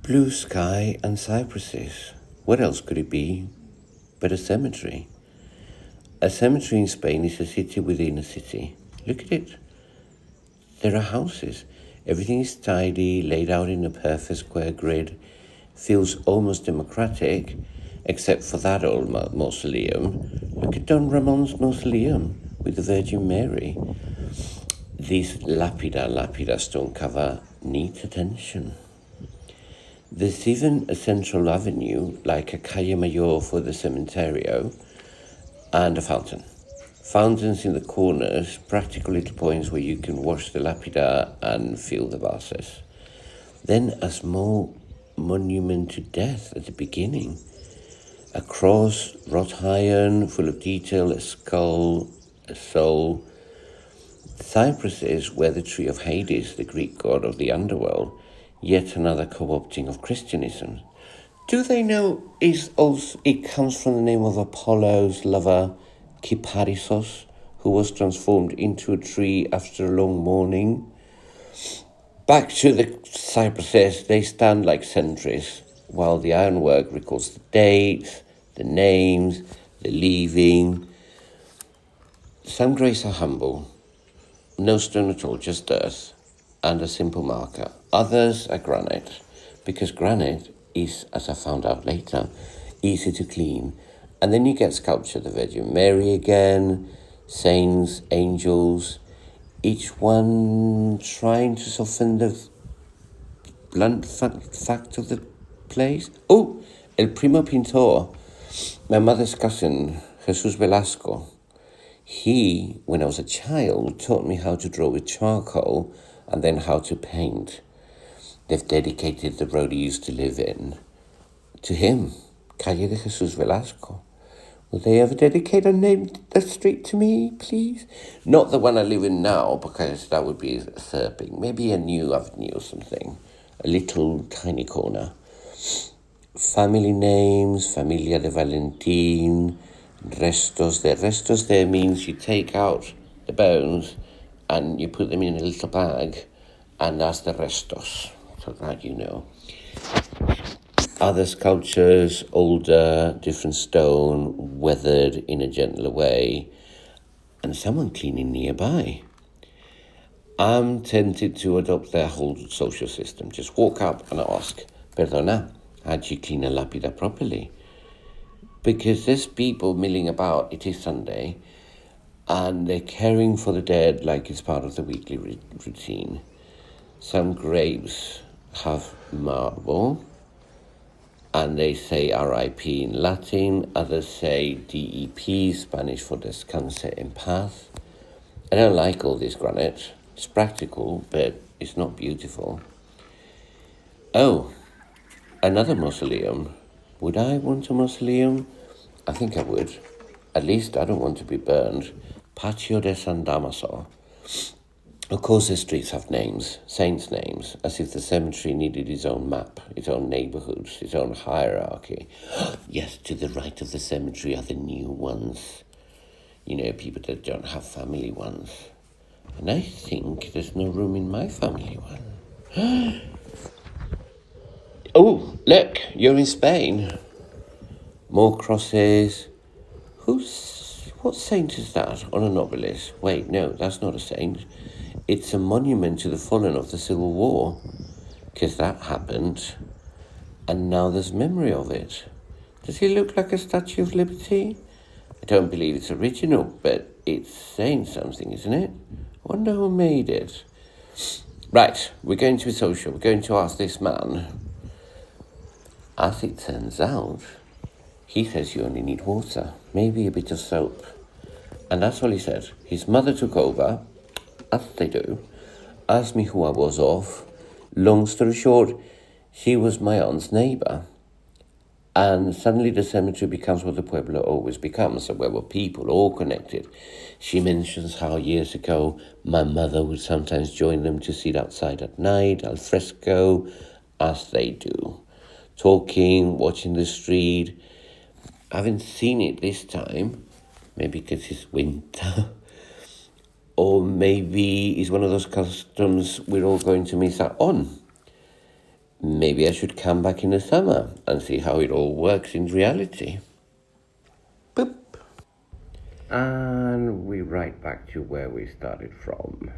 Blue sky and cypresses. What else could it be but a cemetery? A cemetery in Spain is a city within a city. Look at it. There are houses. Everything is tidy, laid out in a perfect square grid. Feels almost democratic, except for that old mausoleum. Look at Don Ramon's mausoleum with the Virgin Mary. These lapida stone cover neat attention. There's even a central avenue, like a calle mayor for the cementerio, and a fountain. Fountains in the corners, practical little points where you can wash the lapida and fill the vases. Then a small monument to death at the beginning. A cross, wrought iron, full of detail, a skull, a soul. Cypresses were the tree of Hades, the Greek god of the underworld, yet another co-opting of Christianism. Do they know it comes from the name of Apollo's lover, Kyparissos, who was transformed into a tree after a long mourning? Back to the cypresses, they stand like sentries, while the ironwork records the dates, the names, the leaving. Some graves are humble, no stone at all, just earth, and a simple marker. Others are granite, because granite is, as I found out later, easy to clean. And then you get sculpture, the Virgin Mary again, saints, angels, each one trying to soften the blunt fact of the place. Oh, El Primo Pintor, my mother's cousin, Jesus Velasco. He, when I was a child, taught me how to draw with charcoal and then how to paint. They've dedicated the road he used to live in to him, Calle de Jesus Velasco. Will they ever dedicate and name the street to me, please? Not the one I live in now, because that would be usurping. Maybe a new avenue or something. A little tiny corner. Family names, Familia de Valentin, restos there. Restos there means you take out the bones and you put them in a little bag, and that's the restos, so that you know. Other sculptures, older, different stone, weathered in a gentler way, and someone cleaning nearby. I'm tempted to adopt their whole social system. Just walk up and ask, Perdona, how do you clean a lapida properly? Because there's people milling about, it is Sunday, and they're caring for the dead like it's part of the weekly routine. Some graves have marble, and they say RIP in Latin. Others say DEP, Spanish for Descanse en Paz. I don't like all this granite. It's practical, but it's not beautiful. Oh, another mausoleum. Would I want a mausoleum? I think I would. At least I don't want to be burned. Patio de San Damaso. Of course, the streets have names, saints' names, as if the cemetery needed its own map, its own neighborhoods, its own hierarchy. Yes, to the right of the cemetery are the new ones. You know, people that don't have family ones. And I think there's no room in my family one. Oh, look, you're in Spain. More crosses. What saint is that on an obelisk? Wait, no, that's not a saint. It's a monument to the fallen of the Civil War, because that happened, and now there's memory of it. Does he look like a Statue of Liberty? I don't believe it's original, but it's saying something, isn't it? I wonder who made it. Right, we're going to be social. We're going to ask this man. As it turns out, he says you only need water, maybe a bit of soap. And that's all he said. His mother took over, as they do, asked me who I was of. Long story short, she was my aunt's neighbour. And suddenly the cemetery becomes what the pueblo always becomes, a web of people, all connected. She mentions how years ago my mother would sometimes join them to sit outside at night, al fresco, as they do. Talking, watching the street. I haven't seen it this time, maybe because it's winter. Or maybe it's one of those customs we're all going to miss out on. Maybe I should come back in the summer and see how it all works in reality. Boop. And we're right back to where we started from.